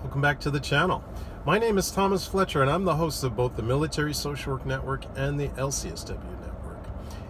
Welcome back to the channel. My name is Thomas Fletcher and I'm the host of both the Military Social Work Network and the LCSW Network.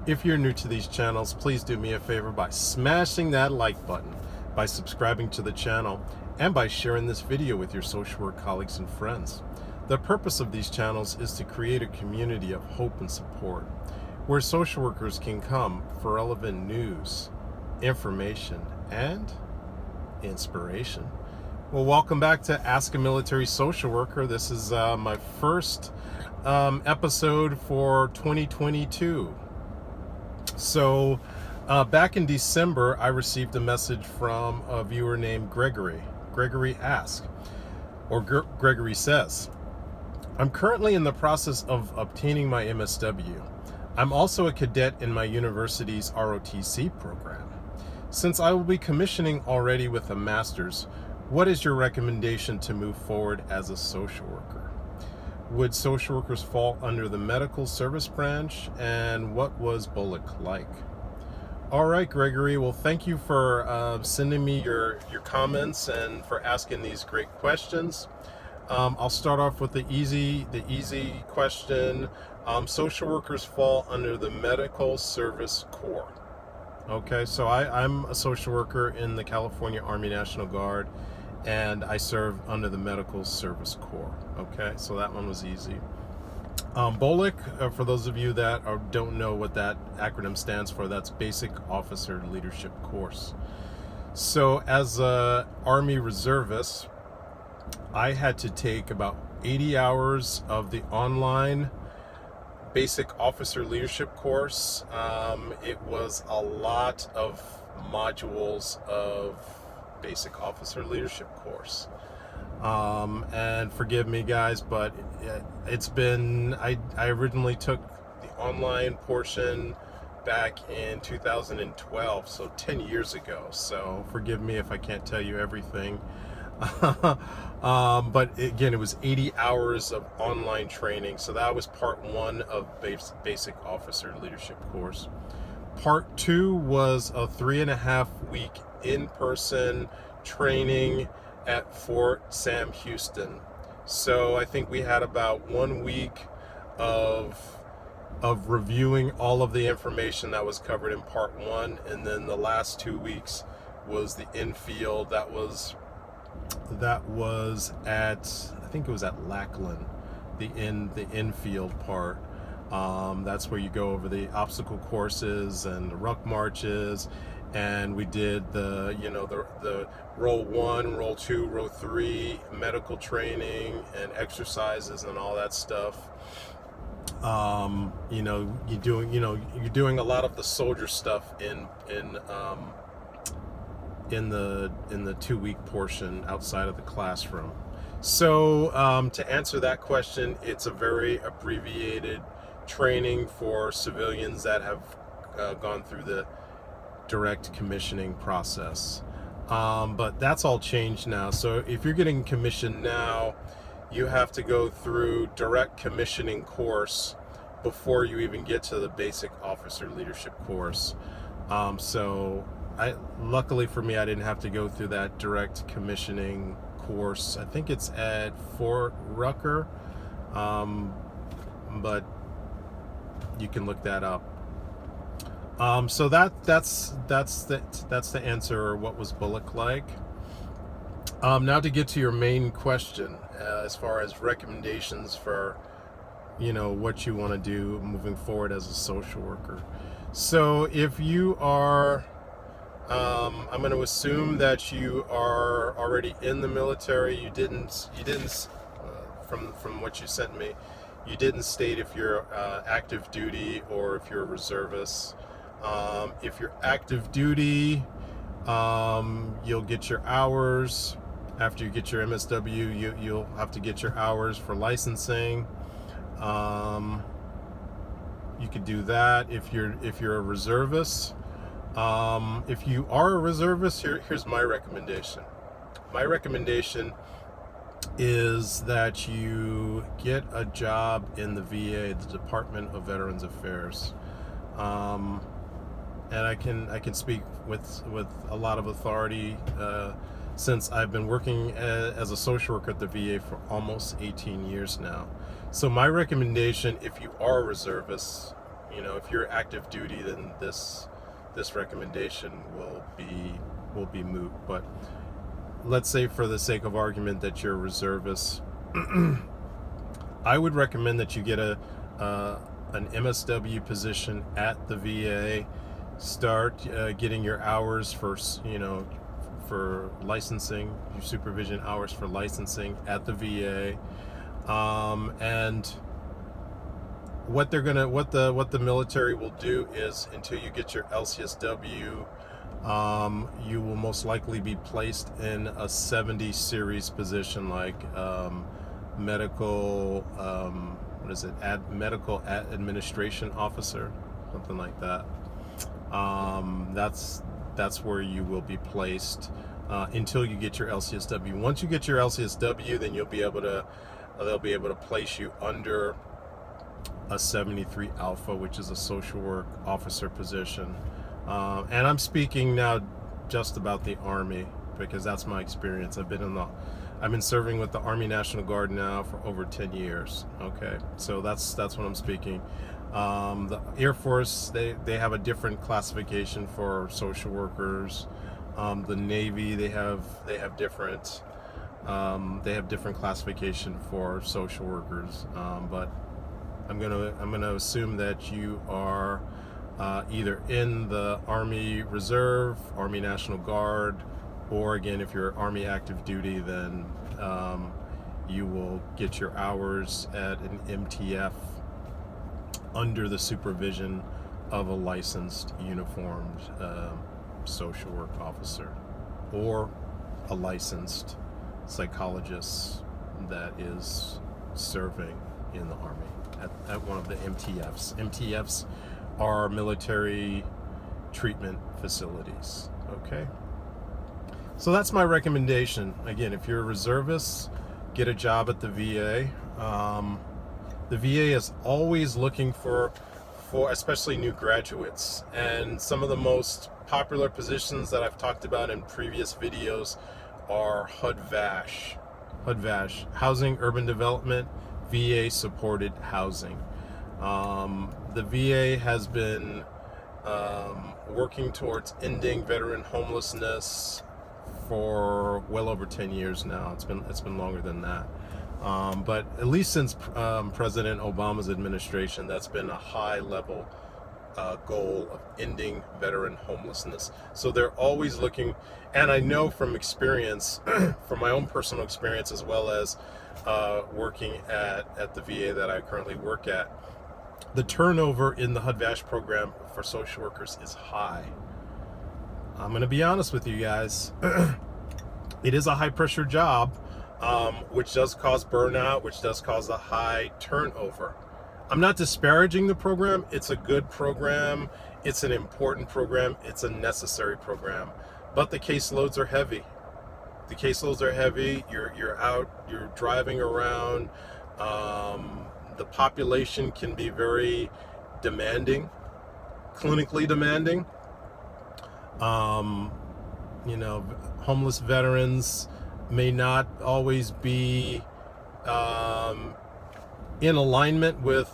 If you're new to these channels, please do me a favor by smashing that like button, by subscribing to the channel, and by sharing this video with your social work colleagues and friends. The purpose of these channels is to create a community of hope and support, where social workers can come for relevant news, information, and inspiration. Well, welcome back to Ask a Military Social Worker. This is my first episode for 2022. So back in December, I received a message from a viewer named Gregory. Gregory asked, or Gregory says, I'm currently in the process of obtaining my MSW. I'm also a cadet in my university's ROTC program. Since I will be commissioning already with a master's, what is your recommendation to move forward as a social worker? Would social workers fall under the medical service branch, and what was Bullock like? All right, Gregory, well, thank you for sending me your comments and for asking these great questions. I'll start off with the easy question. Social workers fall under the Medical Service Corps. Okay, so I'm a social worker in the California Army National Guard, and I serve under the Medical Service Corps. Okay, so that one was easy. BOLIC, for those of you that don't know what that acronym stands for, that's Basic Officer Leadership Course. So as a Army reservist, I had to take about 80 hours of the online Basic Officer Leadership course. It was a lot of modules of Basic Officer Leadership course. And forgive me guys, but it's been, I originally took the online portion back in 2012, so 10 years ago. So forgive me if I can't tell you everything. But again, it was 80 hours of online training. So that was part one of Basic Officer Leadership course. Part two was a 3.5-week in-person training at Fort Sam Houston. So I think we had about 1 week of reviewing all of the information that was covered in part one, and then the last 2 weeks was the infield. That was at, I think it was at Lackland, the infield part. That's where you go over the obstacle courses and the ruck marches, and we did the roll 1, roll 2, roll 3 medical training and exercises and all that stuff. You're doing a lot of the soldier stuff in the 2-week portion outside of the classroom. So to answer that question, it's a very abbreviated training for civilians that have gone through the direct commissioning process. But that's all changed now. So if you're getting commissioned now, you have to go through direct commissioning course before you even get to the Basic Officer Leadership course. Luckily for me, I didn't have to go through that direct commissioning course. I think it's at Fort Rucker, but you can look that up. So that's the answer. What was Bullock like? Now to get to your main question, as far as recommendations for what you want to do moving forward as a social worker. So if you are I'm going to assume that you are already in the military. You didn't from what you sent me, you didn't state if you're active duty or if you're a reservist. If you're active duty, you'll get your hours. After you get your MSW, you'll have to get your hours for licensing. You could do that if you're a reservist. If you are a reservist, here's my recommendation. My recommendation is that you get a job in the VA, the Department of Veterans Affairs. And I can speak with a lot of authority since I've been working as a social worker at the VA for almost 18 years now. So my recommendation, if you are a reservist, if you're active duty, then this recommendation will be moot. But let's say, for the sake of argument, that you're a reservist, I would recommend that you get an MSW position at the VA. Start getting your hours for licensing, your supervision hours for licensing at the VA. And what the military will do is, until you get your LCSW, you will most likely be placed in a 70 series position, like medical medical administration officer, something like that. That's where you will be placed until you get your LCSW. Once you get your LCSW, then they'll be able to place you under a 73 Alpha, which is a social work officer position. And I'm speaking now just about the Army, because that's my experience. I've been serving with the Army National Guard now for over 10 years. Okay, so that's what I'm speaking. The Air Force, they have a different classification for social workers. The Navy, they have different classification for social workers. But I'm gonna assume that you are either in the Army Reserve, Army National Guard, or again, if you're Army active duty, then you will get your hours at an MTF under the supervision of a licensed uniformed social work officer, or a licensed psychologist that is serving in the Army at one of the MTFs. MTFs are military treatment facilities. Okay, so that's my recommendation. Again, if you're a reservist, get a job at the VA. The VA is always looking for especially new graduates, and some of the most popular positions that I've talked about in previous videos are HUD-VASH, Housing Urban Development, VA Supported Housing. The VA has been working towards ending veteran homelessness for well over 10 years now. It's been longer than that. But at least since President Obama's administration, that's been a high-level goal of ending veteran homelessness. So they're always looking, and I know from experience, from my own personal experience, as well as working at the VA that I currently work at, the turnover in the HUD-VASH program for social workers is high. I'm going to be honest with you guys. It is a high-pressure job, which does cause burnout, which does cause a high turnover. I'm not disparaging the program. It's a good program. It's an important program. It's a necessary program. But the caseloads are heavy. You're out, you're driving around. The population can be very demanding, clinically demanding. Homeless veterans may not always be in alignment with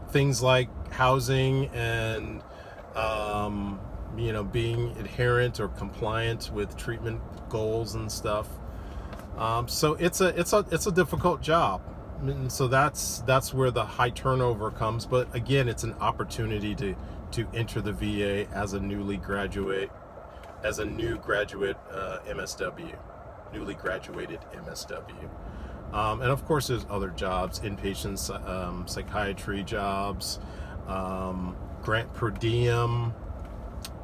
things like housing and being adherent or compliant with treatment goals and stuff. So it's a difficult job, and so that's where the high turnover comes. But again, it's an opportunity to enter the VA as a new graduate MSW, newly graduated MSW. And of course, there's other jobs, inpatient psychiatry jobs, grant per diem,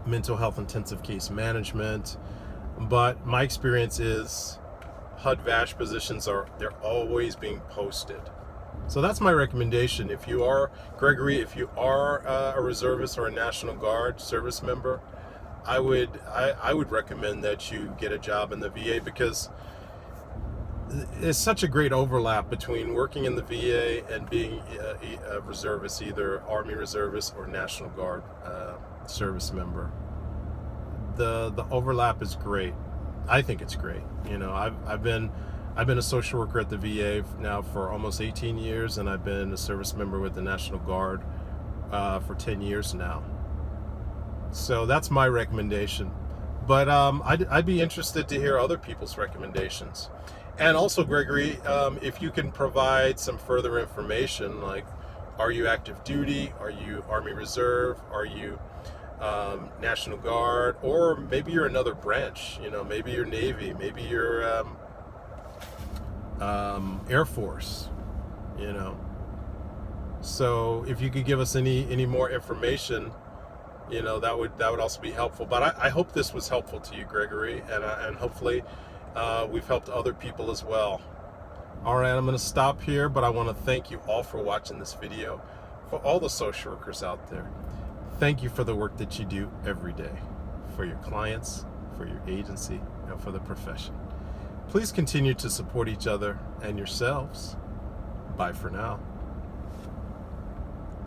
mental health intensive case management. But my experience is HUD-VASH positions they're always being posted. So that's my recommendation. If you are, Gregory, if you are a reservist or a National Guard service member, I would recommend that you get a job in the VA, because there's such a great overlap between working in the VA and being a reservist, either Army reservist or National Guard service member. the overlap is great. I think it's great. You know, I've been a social worker at the VA now for almost 18 years, and I've been a service member with the National Guard for 10 years now. So that's my recommendation. But I'd be interested to hear other people's recommendations. And also, Gregory, if you can provide some further information, like, are you active duty? Are you Army Reserve? Are you National Guard? Or maybe you're another branch, you know, maybe you're Navy, maybe you're Air Force, you know. So if you could give us any more information, you know, that would also be helpful. But I hope this was helpful to you, Gregory, and hopefully we've helped other people as well. All right, I'm going to stop here, but I want to thank you all for watching this video. For all the social workers out there, thank you for the work that you do every day, for your clients, for your agency, and for the profession. Please continue to support each other and yourselves. Bye for now.